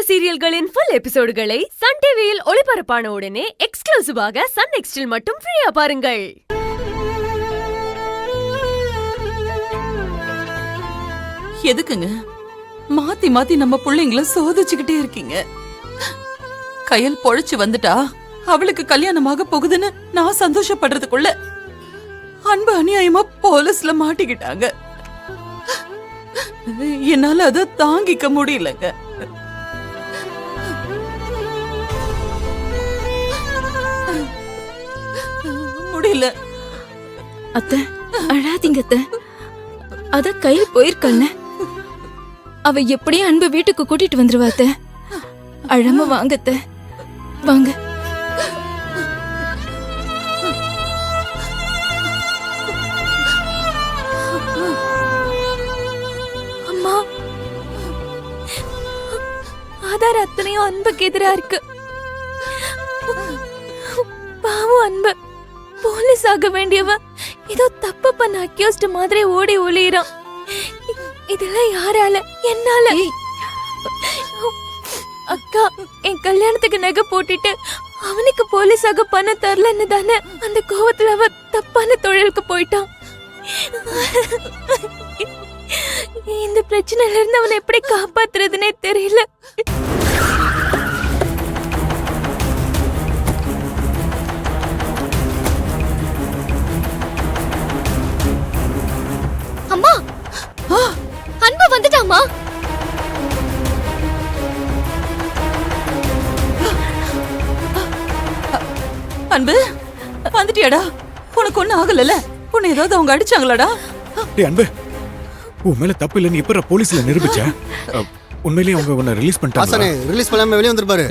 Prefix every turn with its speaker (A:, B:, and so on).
A: சீரியல்களின் full எபிசோடுகளை Sun டிவியில் ஒளிபரப்பான உடனே எக்ஸ்க்ளூசிவாக சன் நெக்ஸ்டில் மட்டும் ஃப்ரீயா பாருங்கள்.
B: எதுக்குங்க மாத்தி மாத்தி நம்ம பிள்ளைங்கள சோதிச்சுக்கிட்டே இருக்கீங்க? கையல் பொழைச்சு வந்துட்டா அவளுக்கு கல்யாணமாக போகுதுன்னு நான் சந்தோஷப்படுறதுக்குள்ள அன்பு அநியாயமா போலீஸ்ல மாட்டிக்கிட்டாங்க. என்னால அதை தாங்கிக்க முடியலங்க. முடியல
C: அத்தை, அழாதீங்க அத்தை. அத கையில் போயிருக்கல்ல, அவ எப்படியும் அன்பு வீட்டுக்கு கூட்டிட்டு வந்துருவா அத்தை. அழாம வாங்க அத்தை, வாங்க. அம்மா, ஆதார் அத்தனையும் அன்புக்கு எதிரா இருக்கு. பாவம் அன்பு, போலீஸ் ஆக வேண்டியவ ஏதோ தப்பு பண்ண அக்யூஸ்ட் மாதிரி ஓடி ஒளியிறான். இதெல்லாம் யாரால? என்னால. அக்கா, என் கல்யாணத்துக்கு நகை போட்டுட்டு அவனுக்கு போலீஸாக பணம் தரலன்னு தானே அந்த கோவத்துல அவ தப்பான தொழிலுக்கு போயிட்டான். இந்த பிரச்சனையில இருந்து அவனை எப்படி காப்பாத்துறதுன்னே தெரியல. அம்மா, அன்பு வந்துட்டாமா?
B: அன்பு வந்துட்டியாடா? உனக்கு ஒண்ணு ஆகல? உன்னை ஏதாவது அவங்க அடிச்சாங்களாடா?
D: அன்பு, உன் மேல தப்பு இல்லைன்னு எப்ப போலீஸ்ல நிரூபிச்ச? உண்மையிலேயே அவங்க உன்னை ரிலீஸ் பண்ணிட்டாங்க.
E: ரிலீஸ் பண்ணாம வெளியே வந்துருப்பாரு.